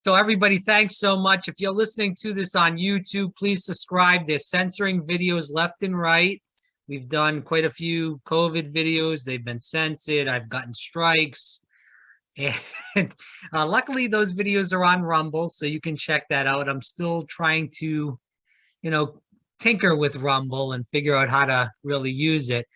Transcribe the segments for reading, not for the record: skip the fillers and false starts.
So everybody, thanks so much. If you're listening to this on YouTube, please subscribe. They're censoring videos left and right. We've done quite a few COVID videos. They've been censored. I've gotten strikes. And luckily, those videos are on Rumble, so you can check that out. I'm still trying to, tinker with Rumble and figure out how to really use it.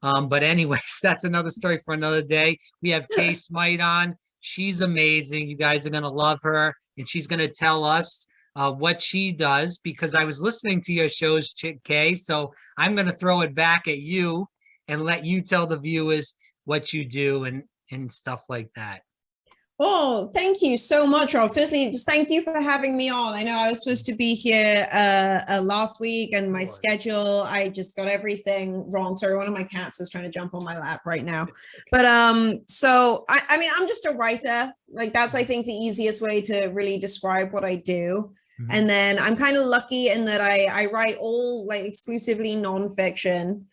But anyways, that's another story for another day. We have Kay Smythe on. She's amazing. You guys are going to love her. And she's going to tell us what she does, because I was listening to your shows, Kay. So I'm going to throw it back at you and let you tell the viewers what you do and stuff like that. Oh, thank you so much, Rob. Firstly, just thank you for having me on. I know I was supposed to be here last week, and my schedule, I just got everything wrong. Sorry, one of my cats is trying to jump on my lap right now. But so I mean, I'm just a writer. Like, that's, I think, the easiest way to really describe what I do. Mm-hmm. And then I'm kind of lucky in that I write all like exclusively nonfiction.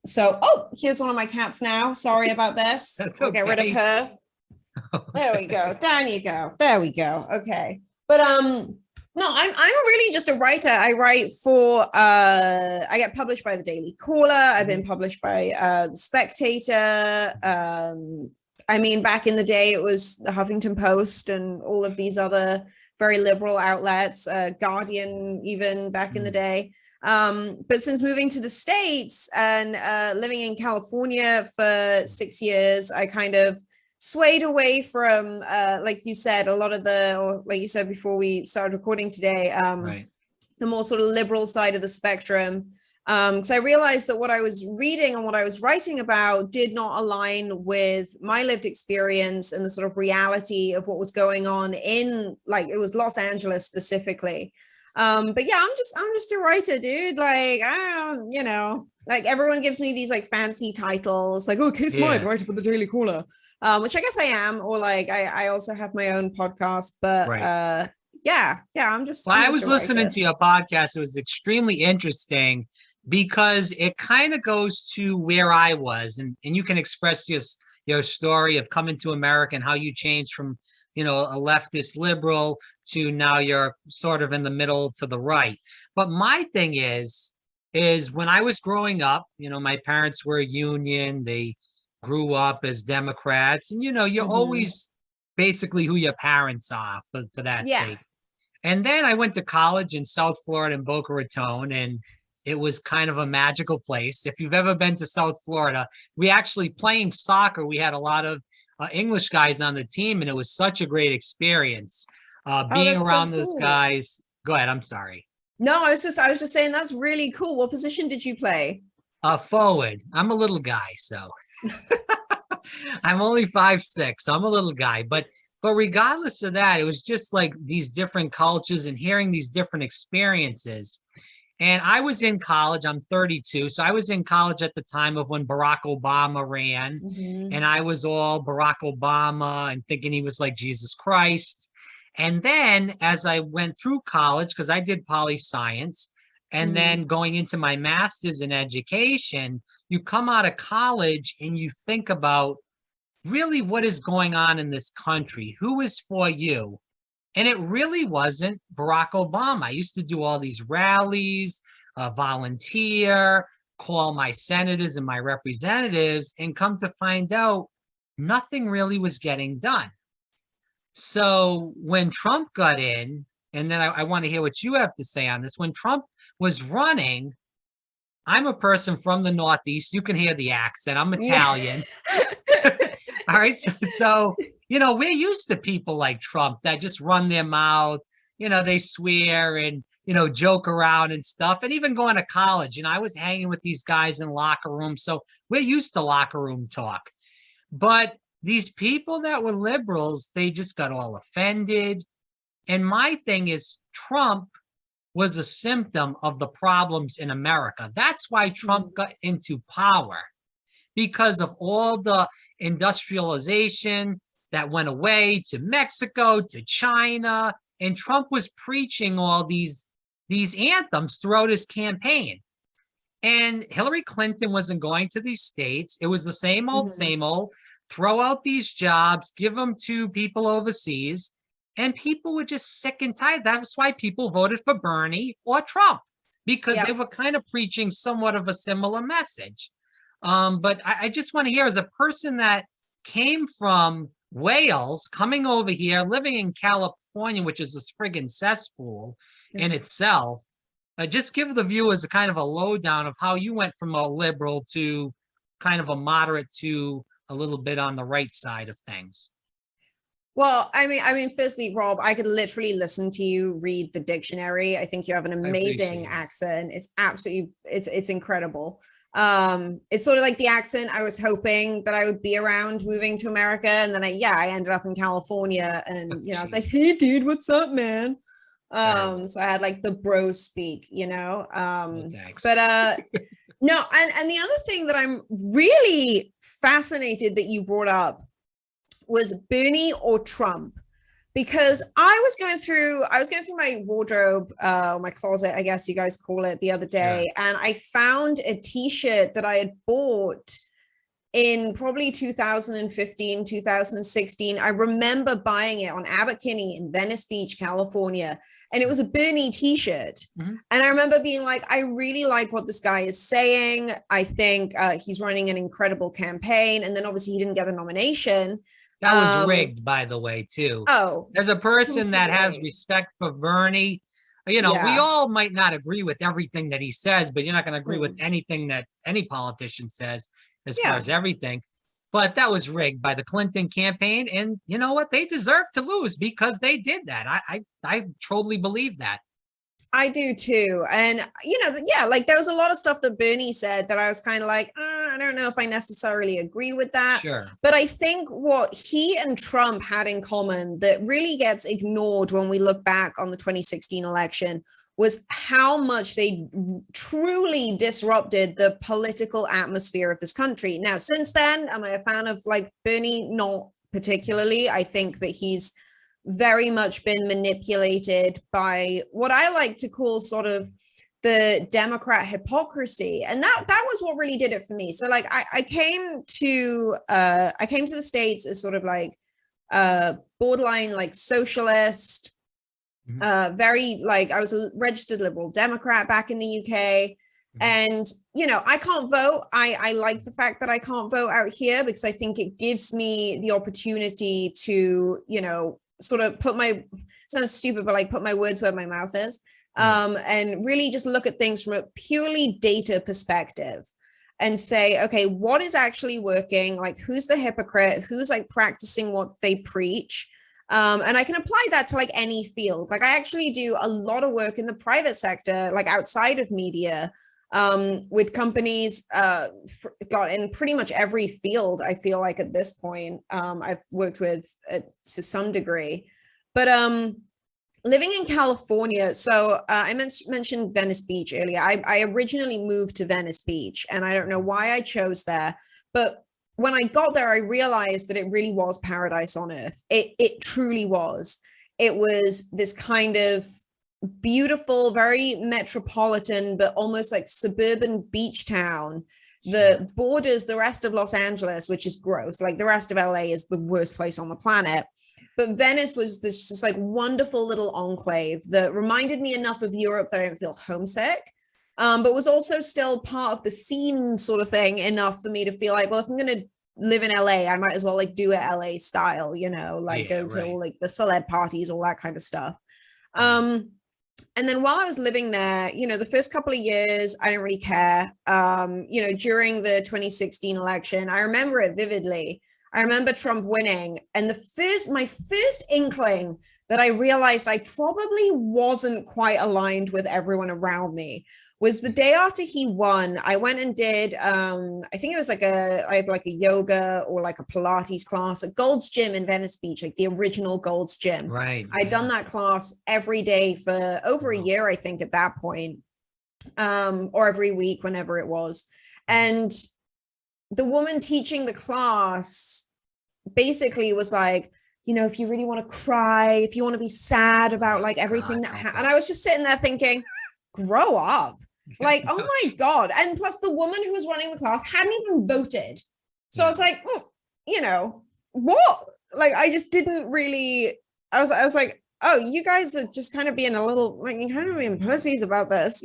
So, oh, here's one of my cats now. Sorry about this. That's I'll get rid of her. There we go. Down you go. There we go. Okay. But no, I'm really just a writer. I write for I get published by the Daily Caller. I've been published by the Spectator. I mean, back in the day it was the Huffington Post and all of these other very liberal outlets, Guardian even back in the day. But since moving to the States and living in California for 6 years, I kind of swayed away from, like you said, a lot of or like you said before we started recording today, right, the more sort of liberal side of the spectrum. Because I realized that what I was reading and what I was writing about did not align with my lived experience and the sort of reality of what was going on in, like, it was Los Angeles specifically. But yeah, I'm just a writer, dude. Like, I don't, like, everyone gives me these like fancy titles, like, oh, Kay Smythe, writer for the Daily Caller, which I guess I am, or like I also have my own podcast, but right. Yeah, I'm just. Well, I was listening to your podcast. It was extremely interesting because it kind of goes to where I was, and you can express your story of coming to America and how you changed from, a leftist liberal to now you're sort of in the middle to the right. But my thing is when I was growing up, my parents were union, they grew up as Democrats, and you're always basically who your parents are for that sake. And then I went to college in South Florida in Boca Raton, and it was kind of a magical place. If you've ever been to South Florida, we actually, playing soccer, we had a lot of English guys on the team, and it was such a great experience being around those guys. Go ahead. I'm sorry. No, I was just saying that's really cool. What position did you play? Forward. I'm a little guy, so I'm only 5'6", so I'm a little guy. But regardless of that, it was just like these different cultures and hearing these different experiences. And I was in college. I'm 32. So I was in college at the time of when Barack Obama ran. And I was all Barack Obama and thinking he was like Jesus Christ. And then as I went through college, because I did poli-science, and then going into my master's in education, you come out of college and you think about really what is going on in this country, who is for you. And it really wasn't Barack Obama. I used to do all these rallies, volunteer, call my senators and my representatives, and come to find out nothing really was getting done. So when Trump got in, and then I want to hear what you have to say on this. When Trump was running, I'm a person from the Northeast. You can hear the accent. I'm Italian. All right. So, we're used to people like Trump that just run their mouth, they swear and, joke around and stuff. And even going to college, I was hanging with these guys in locker rooms. So we're used to locker room talk. But these people that were liberals, they just got all offended. And my thing is, Trump was a symptom of the problems in America. That's why Trump got into power, because of all the industrialization that went away to Mexico, to China. And Trump was preaching all these anthems throughout his campaign. And Hillary Clinton wasn't going to these states. It was the same old, throw out these jobs, give them to people overseas. And people were just sick and tired. That's why people voted for Bernie or Trump, because they were kind of preaching somewhat of a similar message. But I just want to hear, as a person that came from Wales, coming over here, living in California, which is this friggin' cesspool in itself, just give the viewers a kind of a lowdown of how you went from a liberal to kind of a moderate to a little bit on the right side of things. Well, I mean, firstly, Rob, I could literally listen to you read the dictionary. I think you have an amazing accent. It's absolutely, it's incredible. It's sort of like the accent I was hoping that I would be around moving to America. And then I ended up in California, and, I was like, hey dude, what's up, man? So I had like the bro speak, no, no. And the other thing that I'm really fascinated that you brought up was Bernie or Trump, because I was going through my wardrobe, my closet, I guess you guys call it, the other day, and I found a t-shirt that I had bought in probably 2015, 2016. I remember buying it on Abbot Kinney in Venice Beach, California, and it was a Bernie t-shirt. And I remember being like, I really like what this guy is saying. I think he's running an incredible campaign, and then obviously he didn't get the nomination. That was rigged, by the way, too. Oh, as a person that has respect for Bernie, we all might not agree with everything that he says, but you're not going to agree with anything that any politician says as far as everything. But that was rigged by the Clinton campaign. And you know what? They deserve to lose because they did that. I totally believe that. I do too. And, like there was a lot of stuff that Bernie said that I was kind of like, I don't know if I necessarily agree with that. Sure. But I think what he and Trump had in common that really gets ignored when we look back on the 2016 election was how much they truly disrupted the political atmosphere of this country. Now, since then, am I a fan of like Bernie? Not particularly. I think that he's very much been manipulated by what I like to call sort of the Democrat hypocrisy, and that was what really did it for me. So like I came to the States as sort of like borderline like socialist, very like I was a registered liberal Democrat back in the UK. And I can't vote. I like the fact that I can't vote out here because I think it gives me the opportunity to sort of sounds stupid, but like put my words where my mouth is, and really just look at things from a purely data perspective and say, okay, what is actually working? Like, who's the hypocrite? Who's like practicing what they preach? And I can apply that to like any field. Like I actually do a lot of work in the private sector, like outside of media, with companies, in pretty much every field. I feel like at this point, I've worked with to some degree, but living in California. So I mentioned Venice Beach earlier. I originally moved to Venice Beach, and I don't know why I chose there, but when I got there, I realized that it really was paradise on earth. It truly was. It was this kind of beautiful, very metropolitan, but almost like suburban beach town that borders the rest of Los Angeles, which is gross. Like the rest of LA is the worst place on the planet. But Venice was this just like wonderful little enclave that reminded me enough of Europe that I didn't feel homesick, but was also still part of the scene sort of thing enough for me to feel like, well, if I'm going to live in LA, I might as well like do it LA style, go to all like the celeb parties, all that kind of stuff. And then while I was living there, the first couple of years, I didn't really care. During the 2016 election, I remember it vividly. I remember Trump winning. And my first inkling that I realized I probably wasn't quite aligned with everyone around me was the day after he won. I went and did, I think it was I had like a yoga or like a Pilates class at Gold's Gym in Venice Beach, like the original Gold's Gym. Right. I'd done that class every day for over a year, I think at that point, or every week, whenever it was. And the woman teaching the class basically was like, if you really want to cry, if you want to be sad about like everything and I was just sitting there thinking, grow up. Like, oh my God. And plus the woman who was running the class hadn't even voted. So I was like, what? Like, I just didn't really I was like, oh, you guys are just kind of being a little like kind of being pussies about this,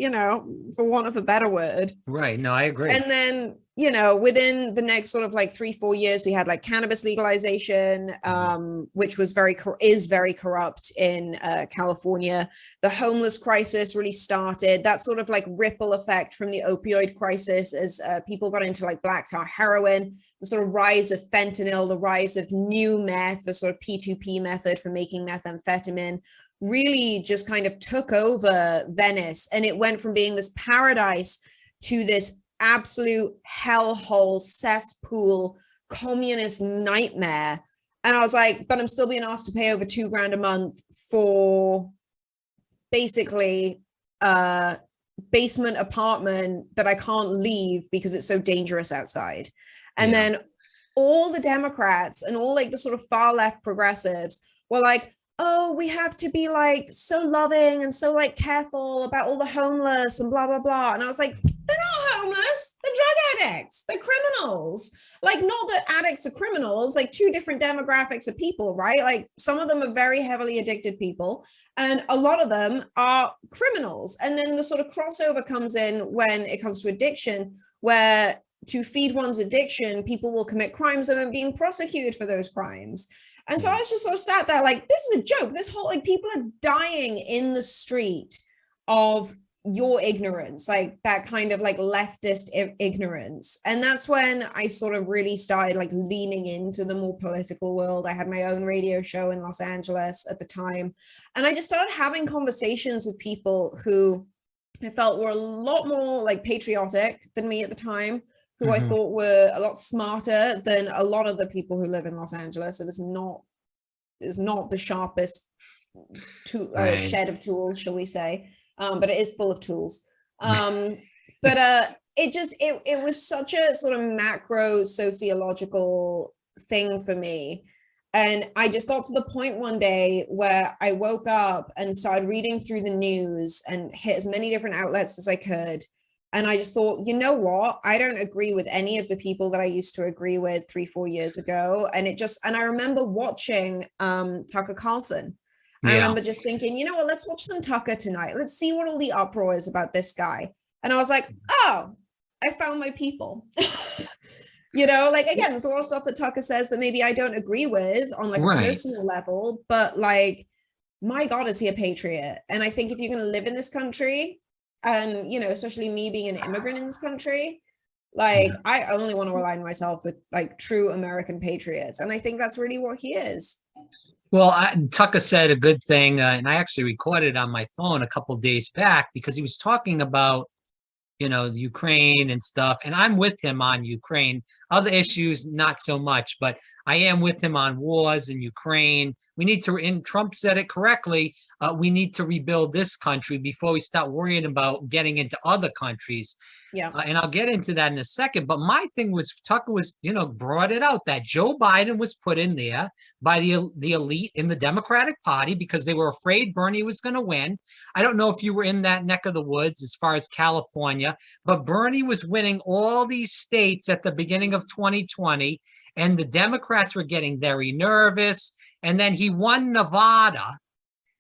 for want of a better word. Right. No, I agree. And then, within the next sort of like 3-4 years, we had like cannabis legalization, which was is very corrupt in California. The homeless crisis really started. That sort of like ripple effect from the opioid crisis as people got into like black tar heroin, the sort of rise of fentanyl, the rise of new meth, the sort of P2P method for making methamphetamine, really just kind of took over Venice. And it went from being this paradise to this absolute hellhole, cesspool, communist nightmare. And I was like, but I'm still being asked to pay over $2,000 a month for basically a basement apartment that I can't leave because it's so dangerous outside. And then all the Democrats and all like the sort of far left progressives were like, oh, we have to be like so loving and so like careful about all the homeless and blah, blah, blah. And I was like, they're not homeless, they're drug addicts, they're criminals. Like, not that addicts are criminals, like two different demographics of people, right? Like some of them are very heavily addicted people and a lot of them are criminals. And then the sort of crossover comes in when it comes to addiction, where to feed one's addiction, people will commit crimes and are being prosecuted for those crimes. And so I was just sort of sat there like, this is a joke. This whole, like, people are dying in the street of your ignorance, like that kind of like leftist ignorance. And that's when I sort of really started like leaning into the more political world. I had my own radio show in Los Angeles at the time. And I just started having conversations with people who I felt were a lot more like patriotic than me at the time, who I thought were a lot smarter than a lot of the people who live in Los Angeles. It is not the sharpest shed of tools, shall we say, but it is full of tools. But it was such a sort of macro sociological thing for me. And I just got to the point one day where I woke up and started reading through the news and hit as many different outlets as I could. And I just thought, you know what? I don't agree with any of the people that I used to agree with 3-4 years ago. And I remember watching Tucker Carlson. I remember just thinking, you know what? Let's watch some Tucker tonight. Let's see what all the uproar is about this guy. And I was like, oh, I found my people. Like, again, there's a lot of stuff that Tucker says that maybe I don't agree with on like a personal level, but like, my God, is he a patriot? And I think if you're going to live in this country, and, especially me being an immigrant in this country, like, I only want to align myself with like true American patriots. And I think that's really what he is. Well, Tucker said a good thing, and I actually recorded it on my phone a couple of days back because he was talking about, the Ukraine and stuff. And I'm with him on Ukraine. Other issues, not so much, but I am with him on wars in Ukraine. We need to, and Trump said it correctly, we need to rebuild this country before we start worrying about getting into other countries. Yeah. And I'll get into that in a second. But my thing was, Tucker was, brought it out that Joe Biden was put in there by the elite in the Democratic Party because they were afraid Bernie was going to win. I don't know if you were in that neck of the woods as far as California, but Bernie was winning all these states at the beginning of 2020, and the Democrats were getting very nervous. And then he won Nevada.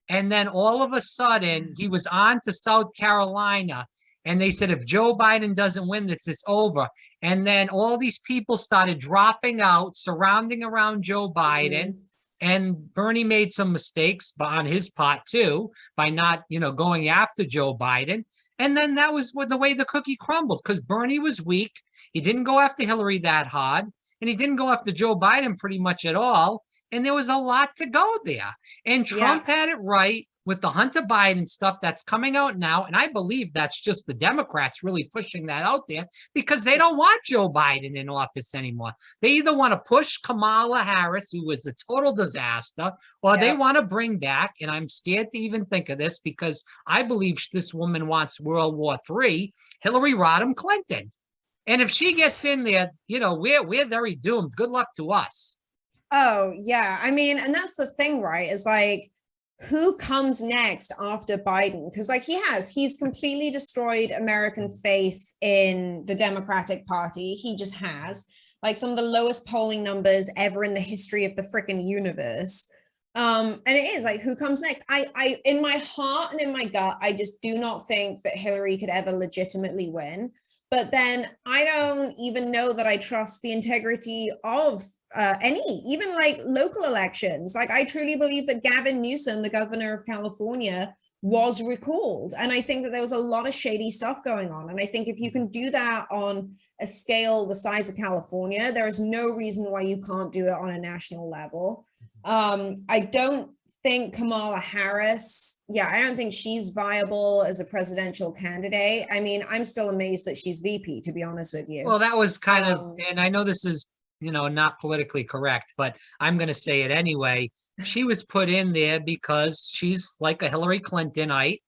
And then all of a sudden, he was on to South Carolina. And they said, if Joe Biden doesn't win this, it's over. And then all these people started dropping out, surrounding around Joe Biden. And Bernie made some mistakes on his part, too, by not, going after Joe Biden. And then that was the way the cookie crumbled, because Bernie was weak. He didn't go after Hillary that hard. And he didn't go after Joe Biden pretty much at all. And there was a lot to go there. And Trump had it right with the Hunter Biden stuff that's coming out now. And I believe that's just the Democrats really pushing that out there because they don't want Joe Biden in office anymore. They either want to push Kamala Harris, who was a total disaster, or they want to bring back, and I'm scared to even think of this because I believe this woman wants World War III, Hillary Rodham Clinton. And if she gets in there, we're very doomed. Good luck to us. Oh, yeah. I mean, and that's the thing, right? Is like, who comes next after Biden? Because like he's completely destroyed American faith in the Democratic Party. He just has like some of the lowest polling numbers ever in the history of the freaking universe. And it is like, who comes next? I in my heart and in my gut, I just do not think that Hillary could ever legitimately win. But then I don't even know that I trust the integrity of even like local elections. Like, I truly believe that Gavin Newsom, the governor of California, was recalled. And I think that there was a lot of shady stuff going on. And I think if you can do that on a scale the size of California, there is no reason why you can't do it on a national level. I don't think Kamala Harris, I don't think she's viable as a presidential candidate. I mean, I'm still amazed that she's VP, to be honest with you. Well, that was kind of, and I know this is, not politically correct, but I'm going to say it anyway. She was put in there because she's like a Hillary Clintonite.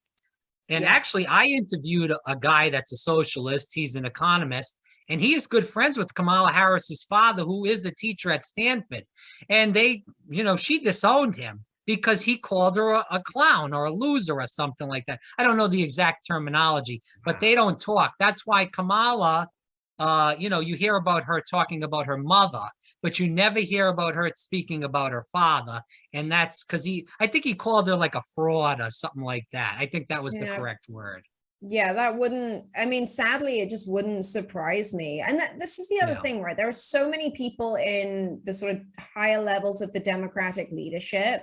And actually, I interviewed a guy that's a socialist. He's an economist. And he is good friends with Kamala Harris's father, who is a teacher at Stanford. And they, she disowned him because he called her a clown or a loser or something like that. I don't know the exact terminology, but they don't talk. That's why Kamala, you hear about her talking about her mother, but you never hear about her speaking about her father. And that's because I think he called her like a fraud or something like that. I think that was the correct word. Yeah, that wouldn't, I mean, sadly, it just wouldn't surprise me. And this is the other thing, right? There are so many people in the sort of higher levels of the Democratic leadership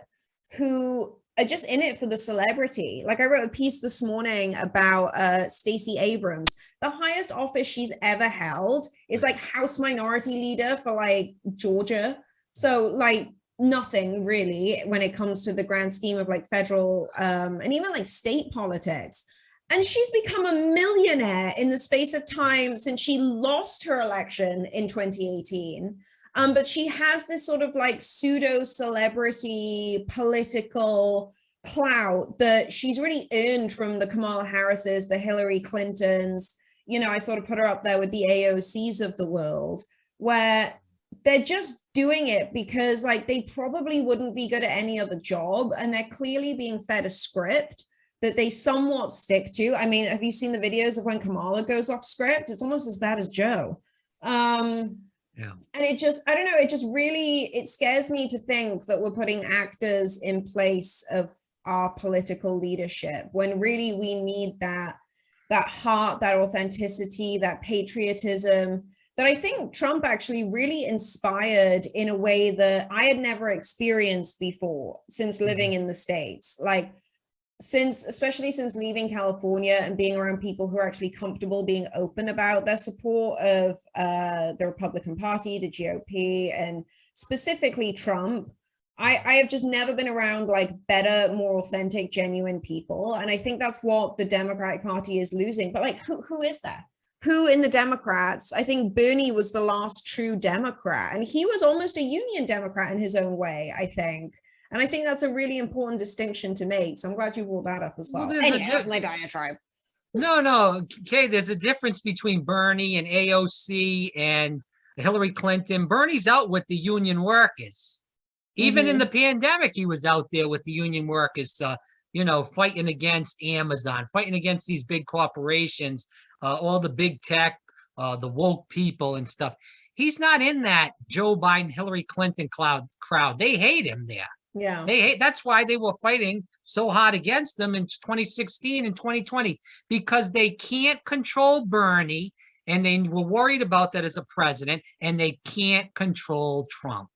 who are just in it for the celebrity. Like, I wrote a piece this morning about Stacey Abrams. The highest office she's ever held is like House Minority Leader for like Georgia. So like nothing really when it comes to the grand scheme of like federal and even like state politics. And she's become a millionaire in the space of time since she lost her election in 2018. But she has this sort of like pseudo celebrity political clout that she's really earned from the Kamala Harrises, the Hillary Clintons. I sort of put her up there with the AOCs of the world, where they're just doing it because like they probably wouldn't be good at any other job. And they're clearly being fed a script that they somewhat stick to. I mean, have you seen the videos of when Kamala goes off script? It's almost as bad as Joe. And it just, I don't know, it just really, it scares me to think that we're putting actors in place of our political leadership when really we need that heart, that authenticity, that patriotism that I think Trump actually really inspired in a way that I had never experienced before since living in the States. Like, especially since leaving California and being around people who are actually comfortable being open about their support of the Republican Party, the GOP, and specifically Trump, I have just never been around like better, more authentic, genuine people. And I think that's what the Democratic Party is losing. But like, who is that? Who in the Democrats? I think Bernie was the last true Democrat, and he was almost a union Democrat in his own way, I think. And I think that's a really important distinction to make. So I'm glad you brought that up as well. Anyway, that was my diatribe. No, okay. There's a difference between Bernie and AOC and Hillary Clinton. Bernie's out with the union workers. Even in the pandemic, he was out there with the union workers, fighting against Amazon, fighting against these big corporations, all the big tech, the woke people and stuff. He's not in that Joe Biden, Hillary Clinton crowd. They hate him there. Yeah. That's why they were fighting so hard against him in 2016 and 2020, because they can't control Bernie, and they were worried about that as a president, and they can't control Trump.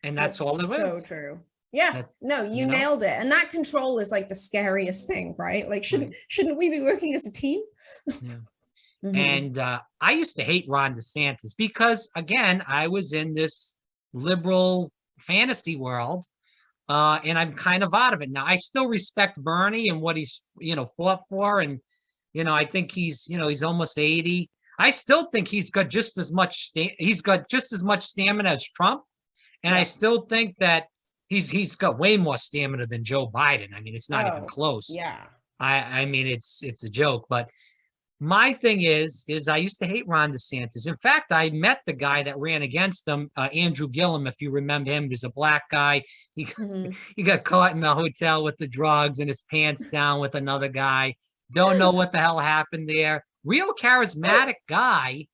And that's all it is. So true. Yeah. You nailed it. And that control is like the scariest thing, right? Like, shouldn't we be working as a team? And I used to hate Ron DeSantis because, again, I was in this liberal fantasy world. And I'm kind of out of it now. I still respect Bernie and what he's, fought for. And, I think he's almost 80. I still think he's got just as much stamina as Trump. And I still think that he's got way more stamina than Joe Biden. I mean, it's not even close. Yeah. I mean, it's a joke, but my thing is I used to hate Ron DeSantis. In fact, I met the guy that ran against him, Andrew Gillum, if you remember him. He's a black guy. He got caught in the hotel with the drugs and his pants down with another guy. Don't know what the hell happened there. Real charismatic guy,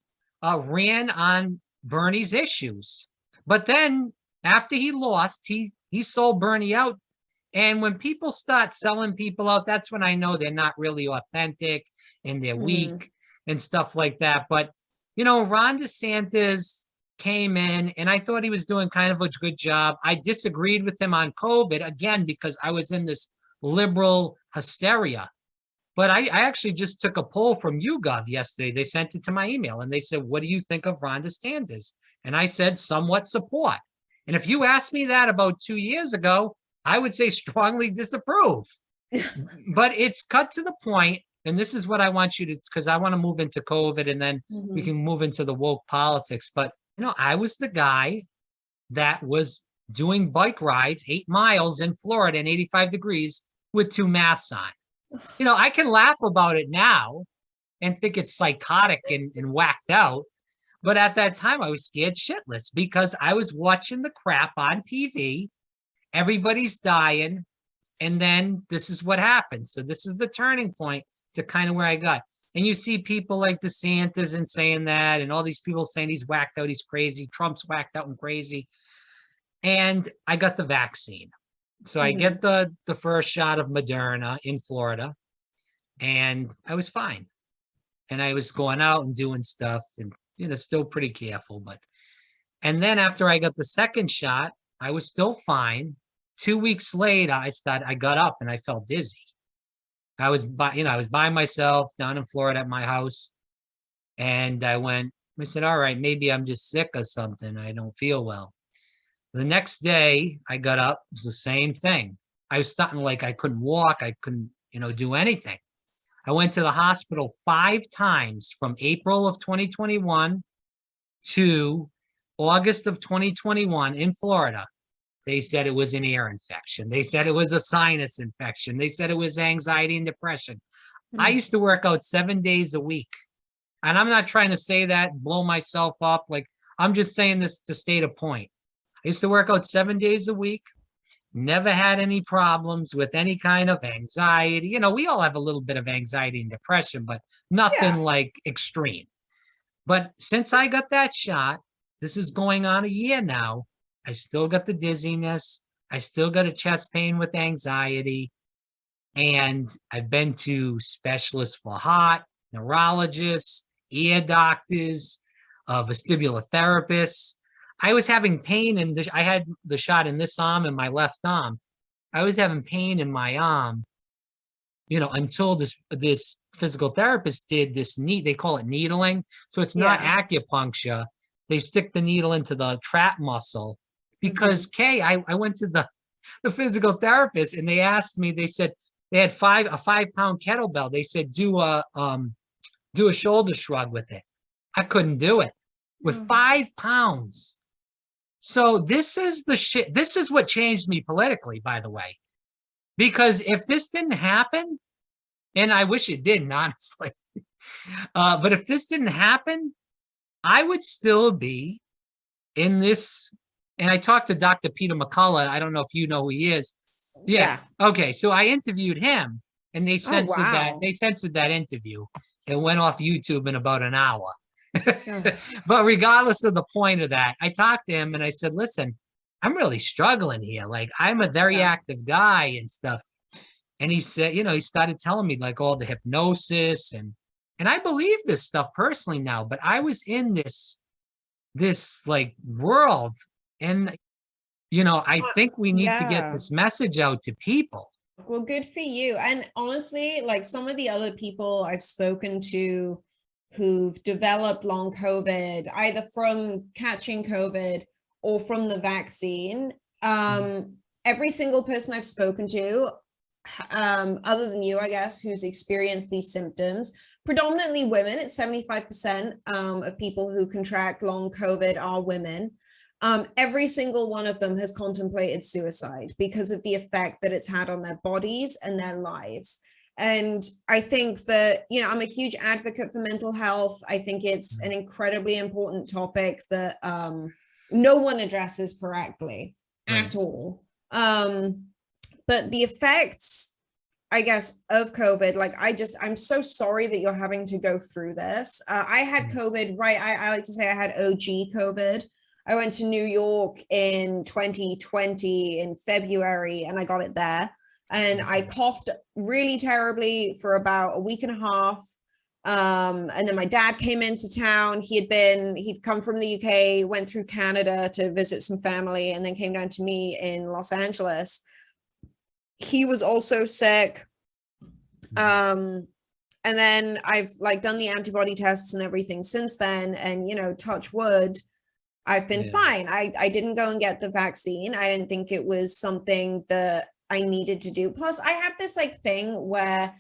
ran on Bernie's issues. But then after he lost, he He sold Bernie out. And when people start selling people out, that's when I know they're not really authentic and they're weak and stuff like that. But, you know, Ron DeSantis came in and I thought he was doing kind of a good job. I disagreed with him on COVID, again, because I was in this liberal hysteria. But I actually just took a poll from YouGov yesterday. They sent it to my email and they said, what do you think of Ron DeSantis? And I said, somewhat support. And if you asked me that about 2 years ago, I would say strongly disapprove. But it's cut to the point, and this is what I want you to, because I want to move into COVID and then we can move into the woke politics. But, you know, I was the guy that was doing bike rides 8 miles in Florida in 85 degrees with 2 masks on. You know, I can laugh about it now and think it's psychotic and whacked out. But at that time, I was scared shitless because I was watching the crap on TV. Everybody's dying. And then this is what happens. So this is the turning point to kind of where I got. And you see people like DeSantis and saying that, and all these people saying he's whacked out, he's crazy. Trump's whacked out and crazy. And I got the vaccine. So I get the first shot of Moderna in Florida, and I was fine. And I was going out and doing stuff and, you know, still pretty careful. But, and then after I got the second shot, I was still fine. 2 weeks later, I got up and I felt dizzy. I was by myself down in Florida at my house. And I said, all right, maybe I'm just sick or something. I don't feel well. The next day I got up, it was the same thing. I was starting like I couldn't walk. I couldn't, you know, do anything. I went to the hospital 5 times from April of 2021 to August of 2021 in Florida. They said it was an ear infection. They said it was a sinus infection. They said it was anxiety and depression. I used to work out 7 days a week. And I'm not trying to say that, blow myself up. Like, I'm just saying this to state a point. I used to work out 7 days a week, never had any problems with any kind of anxiety. You know, we all have a little bit of anxiety and depression, but nothing like extreme. But since I got that shot, this is going on a year now, I still got the dizziness. I still got a chest pain with anxiety. And I've been to specialists for heart, neurologists, ear doctors, vestibular therapists. I was having pain in I had the shot in this arm and my left arm. I was having pain in my arm, you know, until this physical therapist did this they call it needling. So it's not acupuncture. They stick the needle into the trap muscle because Kay, I went to the physical therapist and they asked me, they said they had a 5-pound kettlebell. They said, do a shoulder shrug with it. I couldn't do it with 5 pounds. So this is the shit. This is what changed me politically, by the way, because if this didn't happen, and I wish it didn't, honestly, but if this didn't happen, I would still be in this. And I talked to Dr. Peter McCullough. I don't know if you know who he is. Yeah. Okay. So I interviewed him and they censored that interview. It went off YouTube in about an hour. But regardless of the point of that, I talked to him and I said, listen, I'm really struggling here. Like, I'm a very active guy and stuff. And he said, you know, he started telling me like all the hypnosis and I believe this stuff personally now, but I was in this like world. And, you know, I think we need to get this message out to people. Well, good for you. And honestly, like some of the other people I've spoken to who've developed long COVID, either from catching COVID or from the vaccine, every single person I've spoken to, other than you, I guess, who's experienced these symptoms, predominantly women, it's 75% of people who contract long COVID are women. Every single one of them has contemplated suicide because of the effect that it's had on their bodies and their lives. And I think that, you know, I'm a huge advocate for mental health. I think it's an incredibly important topic that no one addresses correctly at all. But the effects, I guess, of COVID, like I'm so sorry that you're having to go through this. I had COVID, right? I like to say I had OG COVID. I went to New York in 2020 in February, and I got it there. And I coughed really terribly for about a week and a half. And then my dad came into town. He'd come from the UK, went through Canada to visit some family, and then came down to me in Los Angeles. He was also sick. And then I've like done the antibody tests and everything since then. And, you know, touch wood, I've been fine. I didn't go and get the vaccine. I didn't think it was something that I needed to do. Plus, I have this like thing where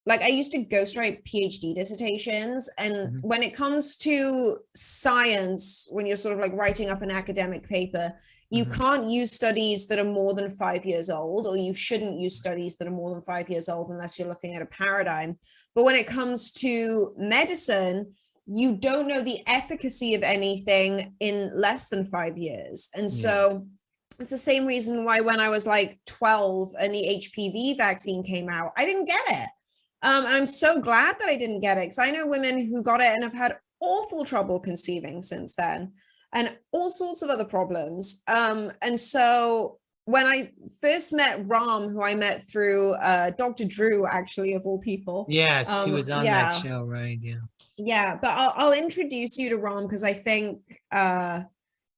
like I used to ghostwrite PhD dissertations. And when it comes to science, when you're sort of like writing up an academic paper, you can't use studies that are more than 5 years old, or you shouldn't use studies that are more than 5 years old unless you're looking at a paradigm. But when it comes to medicine, you don't know the efficacy of anything in less than 5 years. And so it's the same reason why when I was like 12 and the HPV vaccine came out, I didn't get it. I'm so glad that I didn't get it, because I know women who got it and have had awful trouble conceiving since then, and all sorts of other problems. And so when I first met Ram, who I met through Dr. Drew, actually, of all people. Yes, she was on that show, right? Yeah. Yeah, but I'll introduce you to Ram, because I think,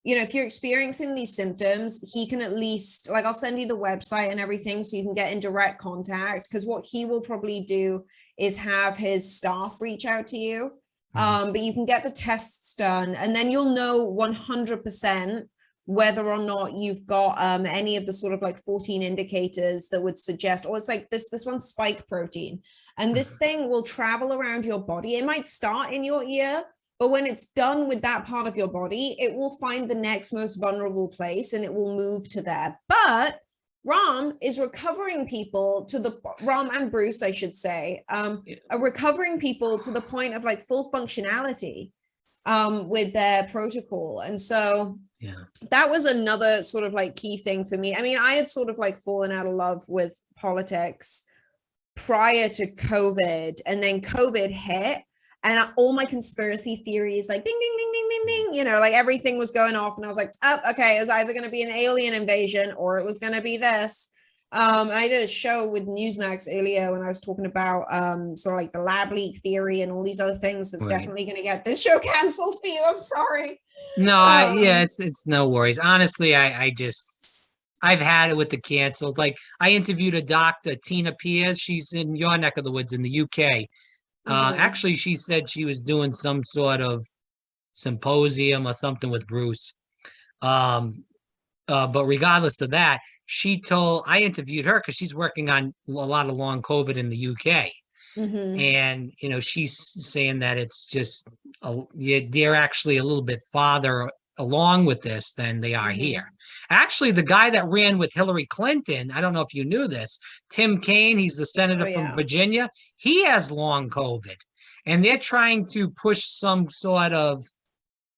you know, if you're experiencing these symptoms, he can at least, like, I'll send you the website and everything so you can get in direct contact, because what he will probably do is have his staff reach out to you. But you can get the tests done, and then you'll know 100% whether or not you've got any of the sort of like 14 indicators that would suggest, or it's like this one spike protein, and this thing will travel around your body. It might start in your ear, but when it's done with that part of your body, it will find the next most vulnerable place and it will move to there. But Ram is recovering people to the Ram and Bruce, I should say, are recovering people to the point of like full functionality with their protocol. And so that was another sort of like key thing for me. I mean, I had sort of like fallen out of love with politics prior to COVID, and then COVID hit. And all my conspiracy theories, like ding, ding, ding, ding, ding, ding, you know, like everything was going off. And I was like, oh, okay, it was either going to be an alien invasion or it was going to be this. I did a show with Newsmax earlier when I was talking about sort of like the lab leak theory and all these other things. That's definitely going to get this show canceled for you. I'm sorry. No, it's no worries. Honestly, I've had it with the cancels. Like I interviewed a doctor, Tina Piers. She's in your neck of the woods in the UK. Actually, she said she was doing some sort of symposium or something with Bruce. But regardless of that, I interviewed her because she's working on a lot of long COVID in the UK. And, you know, she's saying that it's just, they're actually a little bit farther along with this than they are here. Actually, the guy that ran with Hillary Clinton, I don't know if you knew this, Tim Kaine, he's the senator from Virginia. He has long COVID, and they're trying to push some sort of,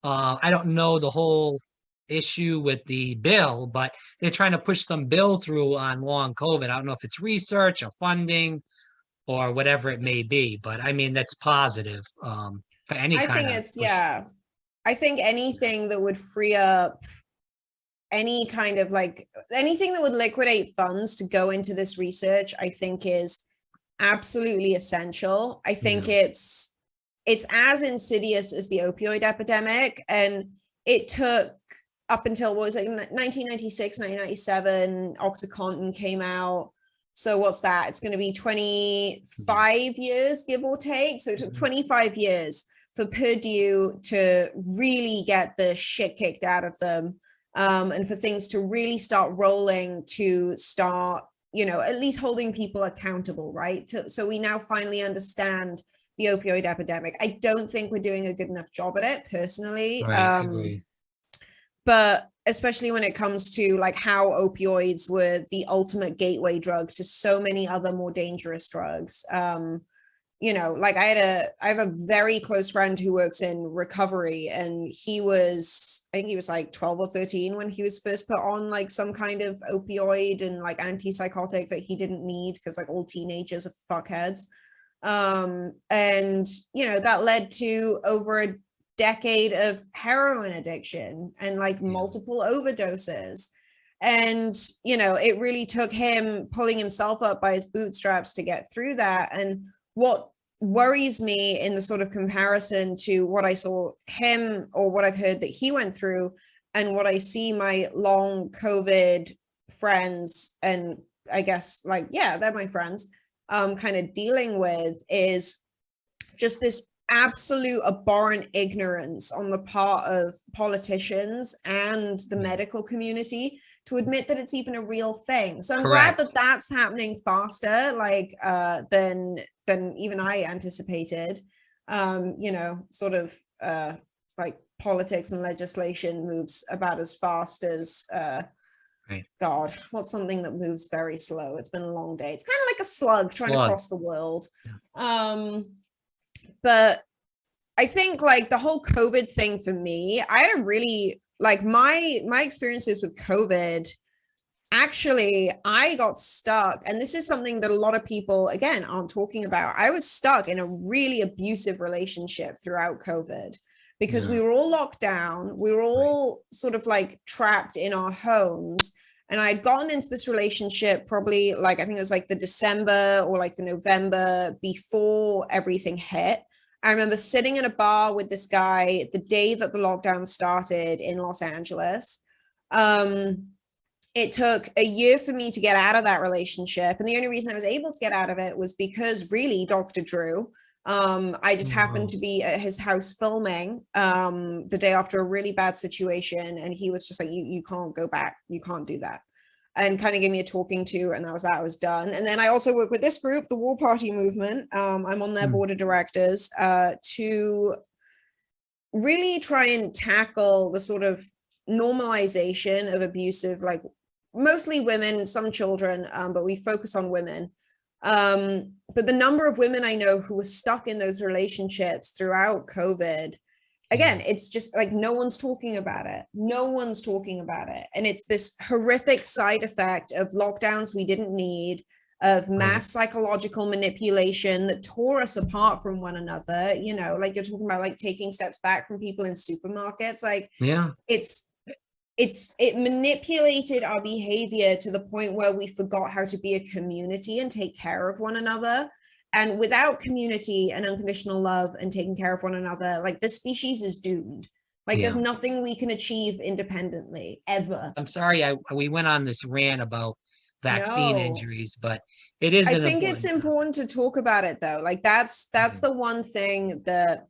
I don't know the whole issue with the bill, but they're trying to push some bill through on long COVID. I don't know if it's research or funding or whatever it may be, but I mean, that's positive for any kind of. I think it's, I think anything that would free up any kind of like anything that would liquidate funds to go into this research, I think is absolutely essential. I think it's as insidious as the opioid epidemic, and it took up until, what was it, 1996, 1997, OxyContin came out. So what's that? It's going to be 25 years, give or take. So it took 25 years for Purdue to really get the shit kicked out of them, and for things to really start rolling, to start, you know, at least holding people accountable, right? So we now finally understand the opioid epidemic. I don't think we're doing a good enough job at it, personally. Right, I agree. But especially when it comes to like how opioids were the ultimate gateway drug to so many other more dangerous drugs. You know, like I have a very close friend who works in recovery, and I think he was like 12 or 13 when he was first put on like some kind of opioid and like antipsychotic that he didn't need, because like all teenagers are fuckheads. And, you know, that led to over a decade of heroin addiction and like multiple overdoses. And, you know, it really took him pulling himself up by his bootstraps to get through that. And what worries me in the sort of comparison to what I saw him or what I've heard that he went through and what I see my long COVID friends, and I guess like, yeah, they're my friends, kind of dealing with is just this absolute abhorrent ignorance on the part of politicians and the medical community to admit that it's even a real thing. So I'm glad that that's happening faster, like than even I anticipated. You know, sort of like politics and legislation moves about as fast as God, what's something that moves very slow? It's been a long day. It's kind of like a slug trying to cross the world. But I think like the whole COVID thing for me, I had a really like my experiences with COVID. Actually, I got stuck, and this is something that a lot of people again aren't talking about. I was stuck in a really abusive relationship throughout COVID because we were all locked down. We were all sort of like trapped in our homes. And I'd gotten into this relationship probably like, I think it was like the December or like the November before everything hit. I remember sitting in a bar with this guy the day that the lockdown started in Los Angeles. It took a year for me to get out of that relationship. And the only reason I was able to get out of it was because really Dr. Drew, I just happened to be at his house filming the day after a really bad situation. And he was just like, you can't go back. You can't do that. And kind of gave me a talking to, and that was that. I was done. And then I also work with this group, the War Party Movement. I'm on their board of directors to really try and tackle the sort of normalization of abusive, like mostly women, some children, but we focus on women. But the number of women I know who were stuck in those relationships throughout COVID, again, it's just like no one's talking about it. No one's talking about it. And it's this horrific side effect of lockdowns we didn't need, of mass psychological manipulation that tore us apart from one another. You know, like you're talking about like taking steps back from people in supermarkets. Like, it manipulated our behavior to the point where we forgot how to be a community and take care of one another. And without community and unconditional love and taking care of one another, like the species is doomed. Like there's nothing we can achieve independently ever. I'm sorry we went on this rant about vaccine injuries, but it is. I think it's important to talk about it though. Like that's the one thing that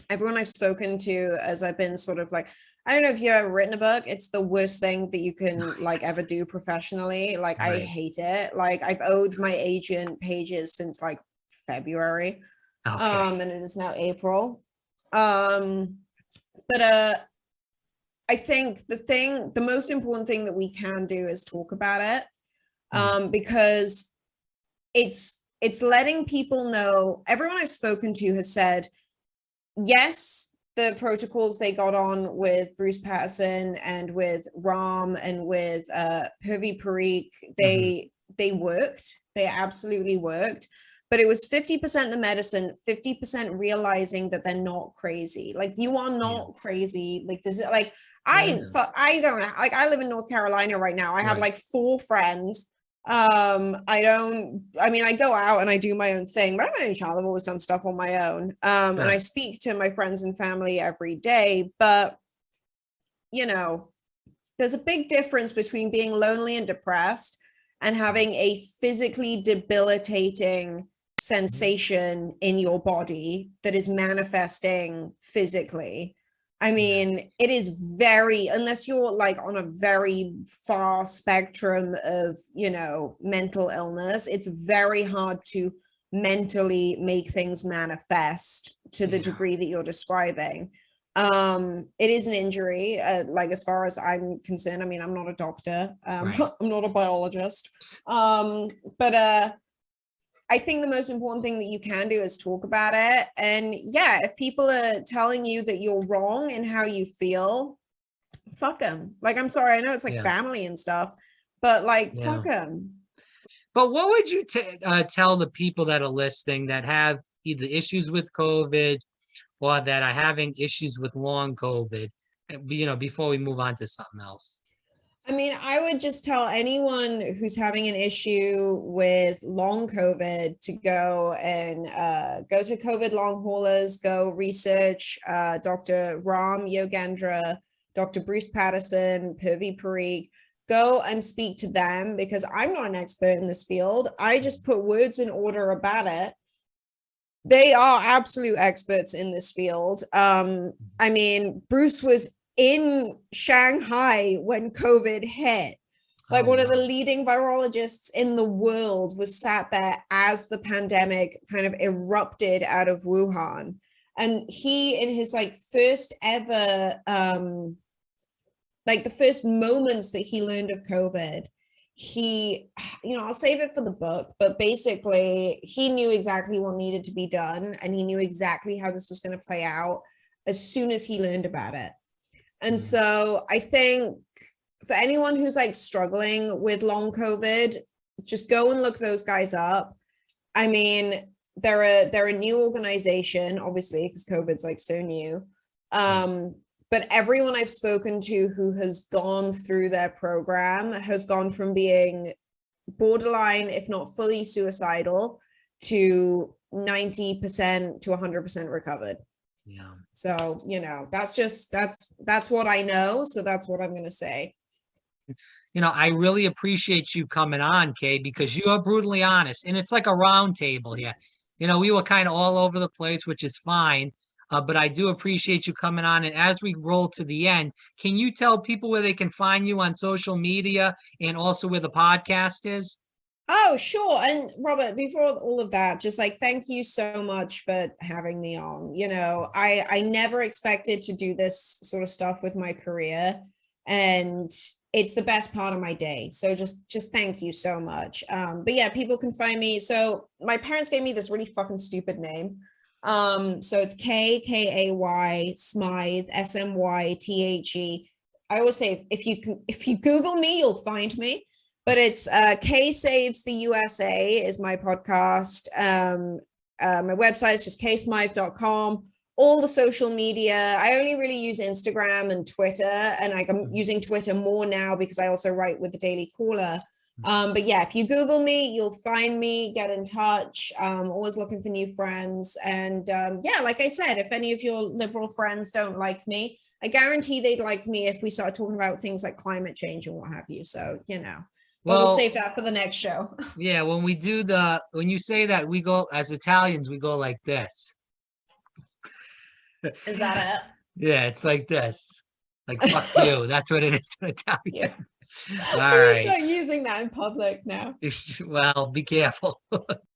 everyone I've spoken to, as I've been sort of like, I don't know if you've ever written a book. It's the worst thing that you can like ever do professionally. Like I hate it. Like I've owed my agent pages since like February. And it is now April. But I think the most important thing that we can do is talk about it. Because it's letting people know. Everyone I've spoken to has said, yes, the protocols they got on with Bruce Patterson and with Rahm and with Hervé Parikh, they worked. They absolutely worked. But it was 50% the medicine, 50% realizing that they're not crazy. Like you are not crazy. Like this is like I don't know. Like I live in North Carolina right now. I have like 4 friends. I go out and I do my own thing, but I'm an only child. I've always done stuff on my own. And I speak to my friends and family every day, but you know, there's a big difference between being lonely and depressed and having a physically debilitating sensation in your body that is manifesting physically. I mean, it is very, unless you're like on a very far spectrum of, you know, mental illness, it's very hard to mentally make things manifest to the degree that you're describing. It is an injury, like as far as I'm concerned. I mean, I'm not a doctor. I'm not a biologist. But I think the most important thing that you can do is talk about it. And yeah, if people are telling you that you're wrong in how you feel, fuck them. Like, I'm sorry, I know it's like family and stuff, but like, fuck them. But what would you tell the people that are listening that have either issues with COVID or that are having issues with long COVID, before we move on to something else? I mean, I would just tell anyone who's having an issue with long COVID to go and go to COVID long haulers, go research Dr. Ram Yogendra, Dr. Bruce Patterson, Purvi Parikh. Go and speak to them, because I'm not an expert in this field. I just put words in order about it. They are absolute experts in this field. I mean, Bruce was in Shanghai when COVID hit. Like, one of the leading virologists in the world was sat there as the pandemic kind of erupted out of Wuhan. And he, in his first ever, the first moments that he learned of COVID, he, I'll save it for the book, but basically he knew exactly what needed to be done, and he knew exactly how this was going to play out as soon as he learned about it. And so I think for anyone who's struggling with long COVID, just go and look those guys up. I mean, they're a new organization, obviously, because COVID's so new. But everyone I've spoken to who has gone through their program has gone from being borderline, if not fully suicidal, to 90% to 100% recovered. Yeah. So, that's what I know. So that's what I'm going to say. I really appreciate you coming on, Kay, because you are brutally honest, and it's like a round table here. We were kind of all over the place, which is fine. But I do appreciate you coming on. And as we roll to the end, can you tell people where they can find you on social media, and also where the podcast is? Oh, sure. And Robert, before all of that, just thank you so much for having me on. I never expected to do this sort of stuff with my career, and it's the best part of my day. So just thank you so much. But yeah, people can find me. So my parents gave me this really fucking stupid name. So it's Kay Smythe, Smythe. I always say, if you Google me, you'll find me. But it's Kay Saves the USA is my podcast. My website is just kaysmythe.com. All the social media, I only really use Instagram and Twitter, and I'm using Twitter more now because I also write with the Daily Caller. But yeah, if you Google me, you'll find me, get in touch. Always looking for new friends. And yeah, like I said, if any of your liberal friends don't like me, I guarantee they'd like me if we start talking about things like climate change and what have you. So, but we'll save that for the next show. Yeah, when you say that, we go, as Italians, we go like this. Is that it? Yeah, it's like this. Like, fuck you. That's what it is in Italian. Yeah. All I'm right. start using that in public now. Well, be careful.